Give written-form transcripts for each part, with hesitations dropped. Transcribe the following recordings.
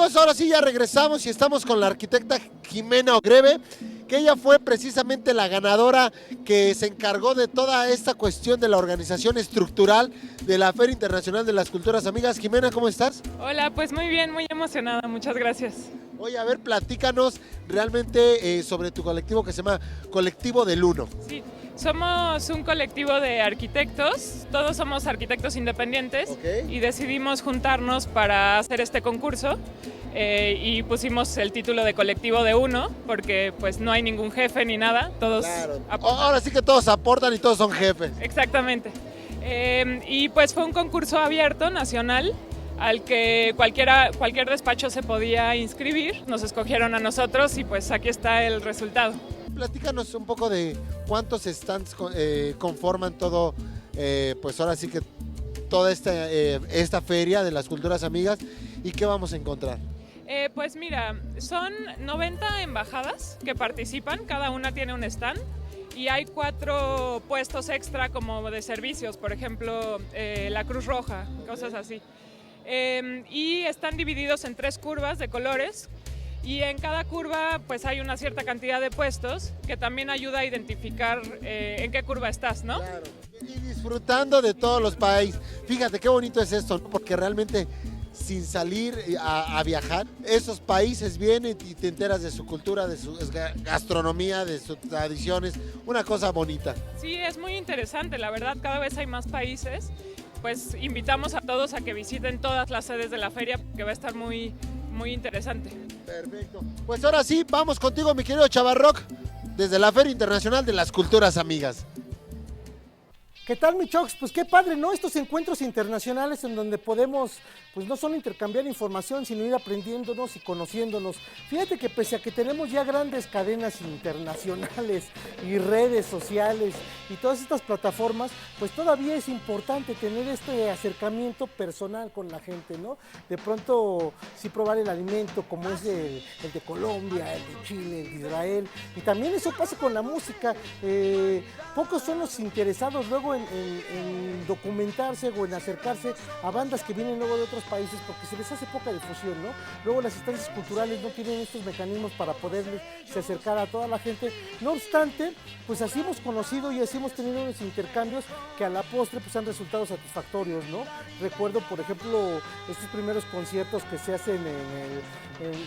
amigos, ahora sí ya regresamos y estamos con la arquitecta Jimena Ogreve, que ella fue precisamente la ganadora que se encargó de toda esta cuestión de la organización estructural de la Feria Internacional de las Culturas Amigas. Jimena, ¿cómo estás? Hola, pues muy bien, muy emocionada, muchas gracias. Oye, a ver, platícanos realmente sobre tu colectivo que se llama Colectivo del Uno. Sí, somos un colectivo de arquitectos, todos somos arquitectos independientes. Ok. Y decidimos juntarnos para hacer este concurso y pusimos el título de Colectivo de Uno porque pues no hay ningún jefe ni nada, todos Claro. aportan. Ahora sí que todos aportan y todos son jefes. Exactamente. Y pues fue un concurso abierto, nacional, al que cualquier despacho se podía inscribir. Nos escogieron a nosotros y pues aquí está el resultado. Platícanos un poco de cuántos stands conforman todo, pues ahora sí que toda esta feria de las culturas amigas y qué vamos a encontrar. Pues mira, son 90 embajadas que participan, cada una tiene un stand y hay 4 puestos extra como de servicios, por ejemplo, la Cruz Roja, cosas así. Y están divididos en 3 curvas de colores y en cada curva pues hay una cierta cantidad de puestos que también ayuda a identificar en qué curva estás, ¿no? Claro. Y disfrutando de todos los países. Fíjate qué bonito es esto, ¿no? Porque realmente sin salir a viajar, esos países vienen y te enteras de su cultura, de su gastronomía, de sus tradiciones, una cosa bonita. Sí, es muy interesante, la verdad, cada vez hay más países. Pues invitamos a todos a que visiten todas las sedes de la feria, que va a estar muy, muy interesante. Perfecto. Pues ahora sí, vamos contigo, mi querido Chavarroc, desde la Feria Internacional de las Culturas Amigas. ¿Qué tal, mi Chox? Pues qué padre, ¿no? Estos encuentros internacionales en donde podemos, pues no solo intercambiar información, sino ir aprendiéndonos y conociéndonos. Fíjate que pese a que tenemos ya grandes cadenas internacionales y redes sociales y todas estas plataformas, pues todavía es importante tener este acercamiento personal con la gente, ¿no? De pronto sí probar el alimento como es el de Colombia, el de Chile, el de Israel. Y también eso pasa con la música. Pocos son los interesados luego en documentarse o en acercarse a bandas que vienen luego de otros países porque se les hace poca difusión, ¿no? Luego las instancias culturales no tienen estos mecanismos para poderles acercar a toda la gente. No obstante, pues así hemos conocido y así hemos tenido unos intercambios que a la postre pues han resultado satisfactorios, ¿no? Recuerdo, por ejemplo, estos primeros conciertos que se hacen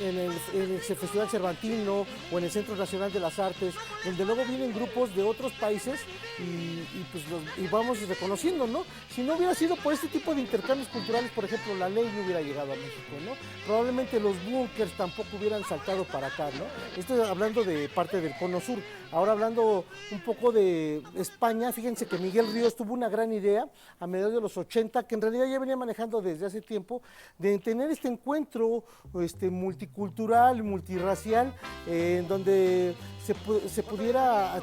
en el Festival Cervantino o en el Centro Nacional de las Artes, donde luego vienen grupos de otros países y vamos reconociendo, ¿no? Si no hubiera sido por este tipo de intercambios culturales, por ejemplo, la ley no hubiera llegado a México, ¿no? Probablemente los bunkers tampoco hubieran saltado para acá, ¿no? Estoy hablando de parte del Cono Sur. Ahora hablando un poco de España, fíjense que Miguel Ríos tuvo una gran idea a mediados de los 80, que en realidad ya venía manejando desde hace tiempo, de tener este encuentro multicultural, multirracial, en donde se pudiera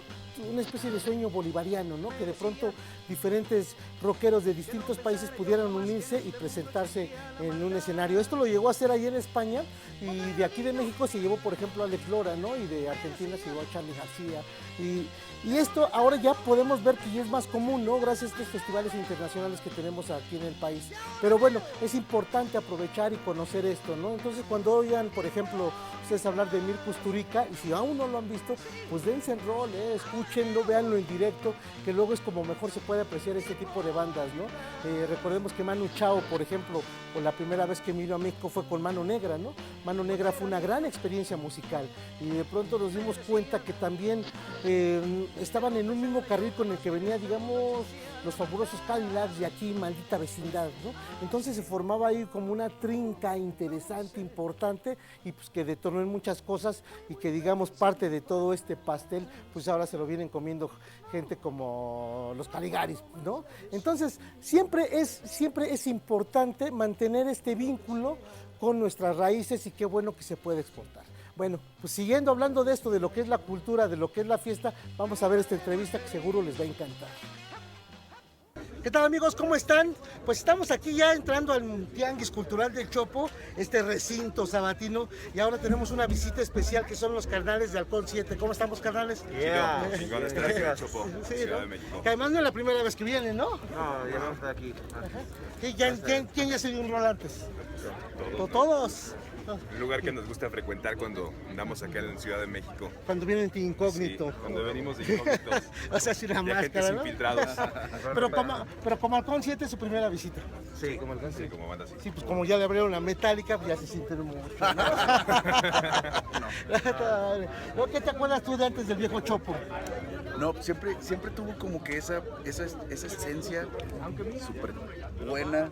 una especie de sueño bolivariano, ¿no? Que de pronto diferentes rockeros de distintos países pudieran unirse y presentarse en un escenario. Esto lo llegó a hacer ahí en España y de aquí de México se llevó, por ejemplo, a Alex Lora, ¿no? Y de Argentina se llevó a Charly García. Y esto ahora ya podemos ver que ya es más común, ¿no? Gracias a estos festivales internacionales que tenemos aquí en el país. Pero bueno, es importante aprovechar y conocer esto, ¿no? Entonces cuando oigan, por ejemplo, ustedes hablar de Mirko Kusturica, y si aún no lo han visto, pues dense en rol, escúchenlo, véanlo en directo, que luego es como mejor se puede apreciar este tipo de bandas, ¿no? Recordemos que Manu Chao, por ejemplo, o la primera vez que vino a México fue con Mano Negra, ¿no? Mano Negra fue una gran experiencia musical y de pronto nos dimos cuenta que también estaban en un mismo carril con el que venía, digamos, los fabulosos Cadillacs y aquí Maldita Vecindad, ¿no? Entonces se formaba ahí como una trinca interesante, importante y pues que detonó en muchas cosas y que digamos parte de todo este pastel, pues ahora se lo vienen comiendo gente como los Caligaris, ¿no? Entonces siempre es importante mantener este vínculo con nuestras raíces y qué bueno que se puede exportar. Bueno, pues siguiendo hablando de esto, de lo que es la cultura, de lo que es la fiesta, vamos a ver esta entrevista que seguro les va a encantar. ¿Qué tal, amigos? ¿Cómo están? Pues estamos aquí ya entrando al Tianguis Cultural del Chopo, este recinto sabatino, y ahora tenemos una visita especial que son los carnales de Alcohol 7. ¿Cómo estamos, carnales? Yeah, chingones, gracias, Chopo, Sí, Ciudad ¿no? de México. Que además no es la primera vez que vienen, ¿no? No, ya vamos a estar aquí. ¿Quién ya se dio un rol antes? Todos. Un lugar que nos gusta frecuentar cuando andamos acá en Ciudad de México. Cuando vienen de incógnito. Sí, cuando venimos de incógnitos. O sea, sin la De agentes máscara, ¿no? infiltrados. Pero como Halcón siente es su primera visita. Sí, como alcance. Sí, como banda así. Sí, pues como ya le abrieron la metálica, pues ya se sienten mucho, ¿no? ¿No? ¿Qué te acuerdas tú de antes del viejo Chopo? No, siempre tuvo como que esa esencia súper buena.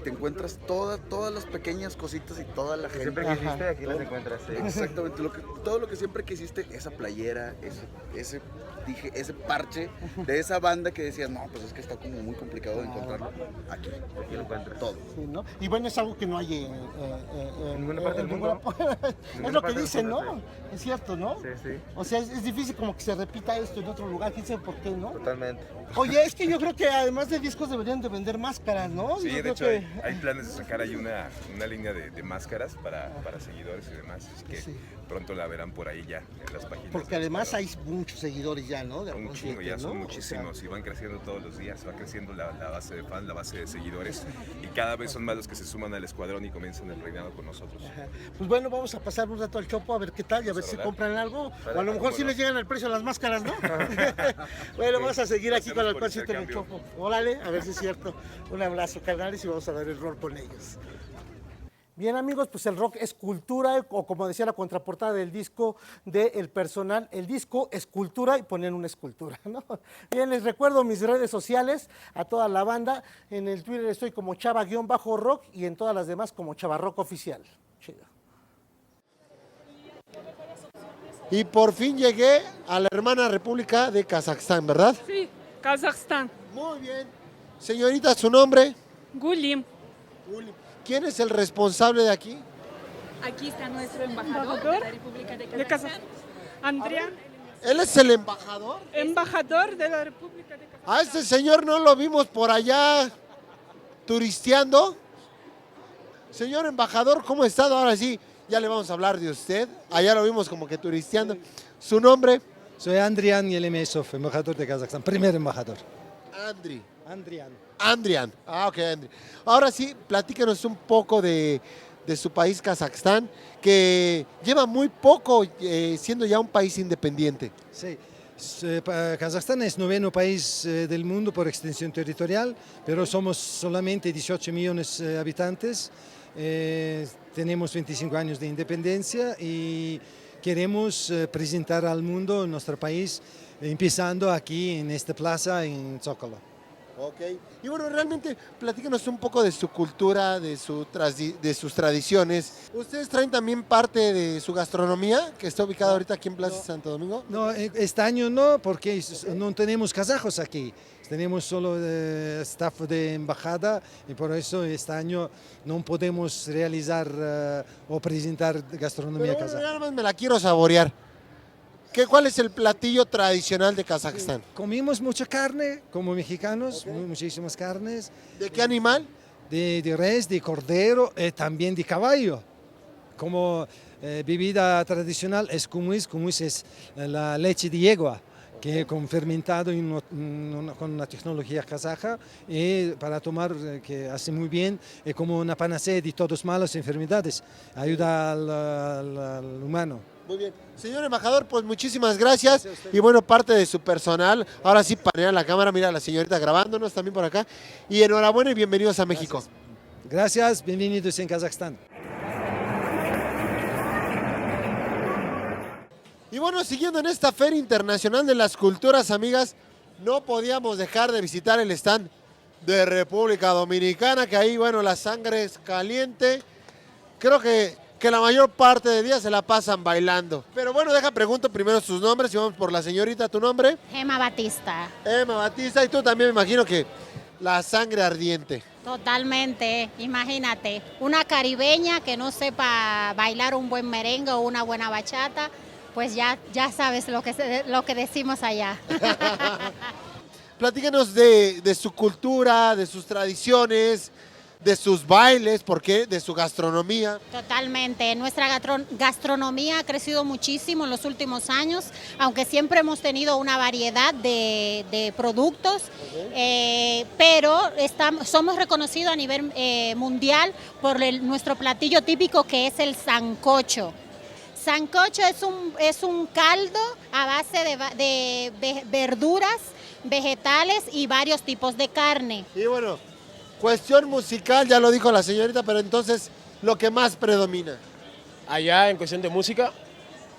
Te encuentras todas las pequeñas cositas y toda la gente. Siempre quisiste, aquí las encuentras. Sí. Exactamente, todo lo que siempre quisiste, esa playera, ese parche de esa banda que decías, no, pues es que está como muy complicado de encontrarlo. Aquí lo encuentras. Todo. Sí, ¿no? Y bueno, es algo que no hay En ninguna parte del mundo. Es lo que dicen, ¿no? Es cierto, ¿no? Sí, sí. O sea, es difícil como que se repita esto en otro lugar, quién sabe por qué, ¿no? Totalmente. Oye, es que yo creo que además de discos deberían de vender máscaras, ¿no? Sí, Yo de creo hecho que- hay planes de sacar ahí una línea de máscaras para seguidores y demás. Así que Sí. pronto la verán por ahí ya en las páginas. Porque de los además hay parados. muchos seguidores ya, ¿no? De Un Halcón chingo, 7, ya son ¿no? muchísimos O sea, y van creciendo todos los días, va creciendo la base de fans, la base de seguidores y cada vez son más los que se suman al escuadrón y comienzan el reinado con nosotros. ajá. Pues bueno, vamos a pasar un rato al Chopo a ver qué tal y a ver si rodar. compran algo. O a lo Vale, mejor sí bueno. les llegan al precio de las máscaras, ¿no? Bueno, vamos a seguir aquí Hacemos con el por Halcón 7 en el intercambio. Chopo. Órale, a ver si es cierto. Un abrazo, carnales, y vamos a dar el rol con ellos. Bien, amigos, pues el rock es cultura, o como decía la contraportada del disco del personal, el disco es cultura y ponen una escultura, ¿no? Bien, les recuerdo mis redes sociales a toda la banda. En el Twitter estoy como chava-rock y en todas las demás como chavarrock oficial. Chido. Y por fin llegué a la hermana República de Kazajstán, ¿verdad? Sí, Kazajstán. Muy bien. Señorita, ¿su nombre? Gulim. ¿Quién es el responsable de aquí? Aquí está nuestro embajador de la República de De Kazajstán. Kazajstán. Andrea, ¿Él es el embajador? embajador de la República de Kazajstán. A este señor no lo vimos por allá turisteando. Señor embajador, ¿cómo ha estado? Ahora sí, ya le vamos a hablar de usted. Allá lo vimos como que turisteando. ¿Su nombre? Soy Andrian Yelemesov, embajador de Kazajstán, primer embajador. Andrian. Andrian. Ah, ok, Andrian. Ahora sí, platícanos un poco de su país, Kazajstán, que lleva muy poco siendo ya un país independiente. Sí. Kazajstán es noveno país del mundo por extensión territorial, pero somos solamente 18 millones de habitantes. Tenemos 25 años de independencia y queremos presentar al mundo nuestro país, empezando aquí en esta plaza en Zócalo. Ok. Y bueno, realmente platícanos un poco de su cultura, de sus tradiciones. ¿Ustedes traen también parte de su gastronomía, que está ubicada ahorita aquí en Plaza Santo Domingo? No, este año no, porque no tenemos kazajos aquí. Tenemos solo staff de embajada y por eso este año no podemos realizar o presentar gastronomía Pero bueno, kazaja. nada más me la quiero saborear. ¿Cuál es el platillo tradicional de Kazajstán? Comimos mucha carne, como mexicanos, muchísimas carnes, ¿De qué animal? de res, de cordero, también de caballo. Como bebida tradicional es kumis. Kumis es la leche de yegua, que con fermentado con una tecnología kazaja y para tomar, que hace muy bien, es como una panacea de todas malas enfermedades, ayuda al humano. Muy bien. Señor embajador, pues muchísimas gracias. Y bueno, parte de su personal. Ahora sí, panea la cámara. Mira a la señorita grabándonos también por acá. Y enhorabuena y bienvenidos a México. Gracias, bienvenidos en Kazajstán. Y bueno, siguiendo en esta Feria Internacional de las Culturas, amigas, no podíamos dejar de visitar el stand de República Dominicana, que ahí, bueno, la sangre es caliente. Creo que la mayor parte del día se la pasan bailando. Pero bueno, pregunto primero sus nombres y vamos por la señorita. ¿Tu nombre? Gema Batista, Emma Batista. Y tú también me imagino que la sangre ardiente. totalmente, imagínate, una caribeña que no sepa bailar un buen merengue o una buena bachata, pues ya sabes lo que decimos allá. Platícanos de su cultura, de sus tradiciones, de sus bailes, ¿por qué? De su gastronomía. Totalmente. Nuestra gastronomía ha crecido muchísimo en los últimos años, aunque siempre hemos tenido una variedad de productos, pero somos reconocidos a nivel mundial por nuestro platillo típico, que es el sancocho. Sancocho es un caldo a base de verduras, vegetales y varios tipos de carne. Y bueno, cuestión musical, ya lo dijo la señorita, pero entonces, lo que más predomina. Allá, en cuestión de música,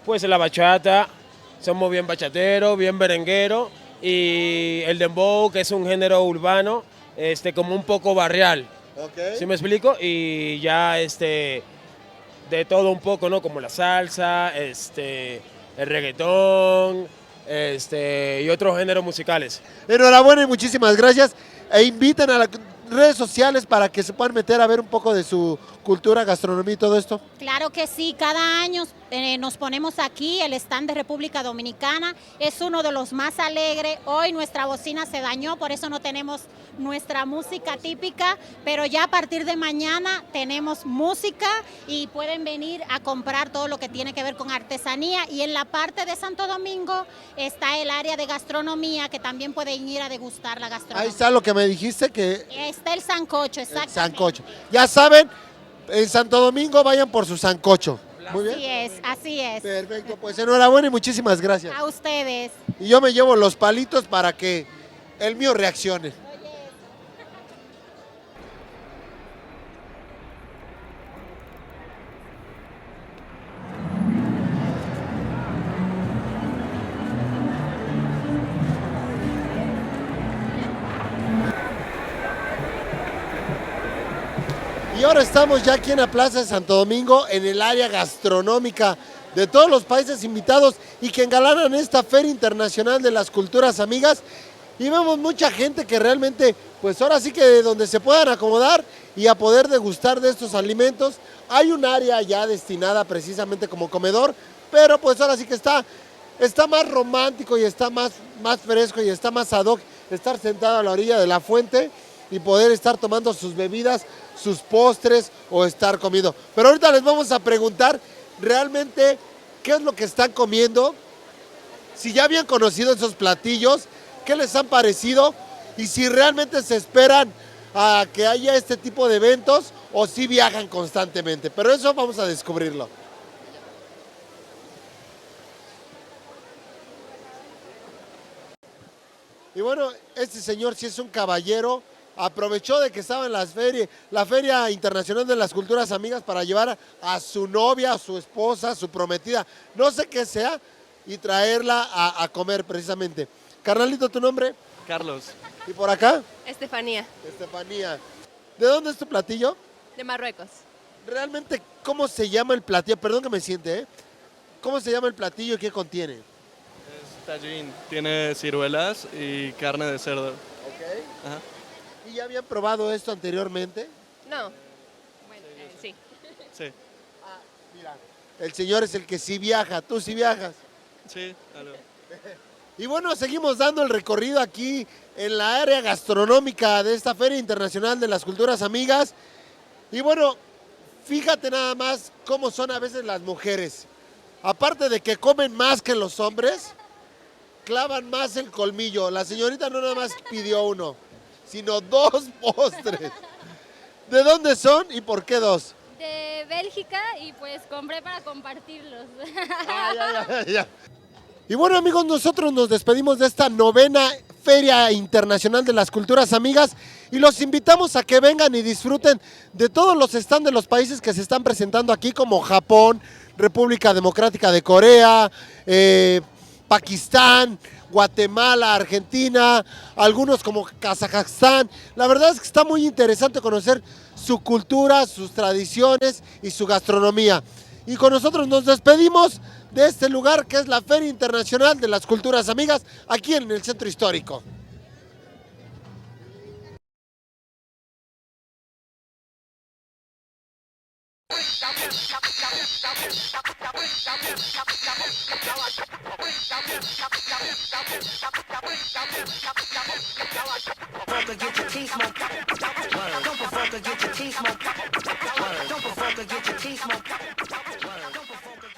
pues la bachata, somos bien bachateros, bien berengueros, y el dembow, que es un género urbano, como un poco barrial. Okay. ¿Sí me explico? Y ya, de todo un poco, ¿no? Como la salsa, el reggaetón, y otros géneros musicales. Enhorabuena y muchísimas gracias. E inviten a las redes sociales para que se puedan meter a ver un poco de su cultura, gastronomía y todo esto. Claro que sí, cada año nos ponemos aquí, el stand de República Dominicana es uno de los más alegres. Hoy nuestra bocina se dañó, por eso no tenemos nuestra música típica, pero ya a partir de mañana tenemos música y pueden venir a comprar todo lo que tiene que ver con artesanía. Y en la parte de Santo Domingo está el área de gastronomía, que también pueden ir a degustar la gastronomía. Ahí está lo que me dijiste, que Está el sancocho, exactamente. sancocho. Ya saben, en Santo Domingo vayan por su sancocho. Muy bien. Así es. Perfecto, pues enhorabuena y muchísimas gracias. A ustedes. Y yo me llevo los palitos para que el mío reaccione. Y ahora estamos ya aquí en la Plaza de Santo Domingo, en el área gastronómica de todos los países invitados y que engalanan esta Feria Internacional de las Culturas Amigas. Y vemos mucha gente que realmente, pues ahora sí que donde se puedan acomodar y a poder degustar de estos alimentos. Hay un área ya destinada precisamente como comedor, pero pues ahora sí que está más romántico y está más fresco y está más ad hoc estar sentado a la orilla de la fuente y poder estar tomando sus bebidas, sus postres o estar comiendo. Pero ahorita les vamos a preguntar realmente qué es lo que están comiendo, si ya habían conocido esos platillos, qué les han parecido y si realmente se esperan a que haya este tipo de eventos o si viajan constantemente. Pero eso vamos a descubrirlo. Y bueno, este señor sí es un caballero. Aprovechó de que estaba en la Feria Internacional de las Culturas Amigas para llevar a su novia, a su esposa, a su prometida, no sé qué sea, y traerla a comer precisamente. Carnalito, ¿tu nombre? Carlos. ¿Y por acá? Estefanía. Estefanía. ¿De dónde es tu platillo? De Marruecos. Realmente, ¿cómo se llama el platillo? Perdón que me siente, ¿eh? ¿Cómo se llama el platillo y qué contiene? Es tajín. Tiene ciruelas y carne de cerdo. Ok. Ajá. ¿Y ya habían probado esto anteriormente? No. Bueno, sí. Sí. Mira, el señor es el que sí viaja. ¿Tú sí viajas? Sí, algo. Y bueno, seguimos dando el recorrido aquí en la área gastronómica de esta Feria Internacional de las Culturas Amigas. Y bueno, fíjate nada más cómo son a veces las mujeres. Aparte de que comen más que los hombres, clavan más el colmillo. La señorita no nada más pidió uno, sino 2 postres. ¿De dónde son y por qué 2? De Bélgica y pues compré para compartirlos. Ya. Y bueno, amigos, nosotros nos despedimos de esta 9ª Feria Internacional de las Culturas Amigas y los invitamos a que vengan y disfruten de todos los stands de los países que se están presentando aquí, como Japón, República Democrática de Corea, Pakistán, Guatemala, Argentina, algunos como Kazajstán. La verdad es que está muy interesante conocer su cultura, sus tradiciones y su gastronomía. Y con nosotros nos despedimos de este lugar que es la Feria Internacional de las Culturas Amigas, aquí en el Centro Histórico. Get your teeth smoking.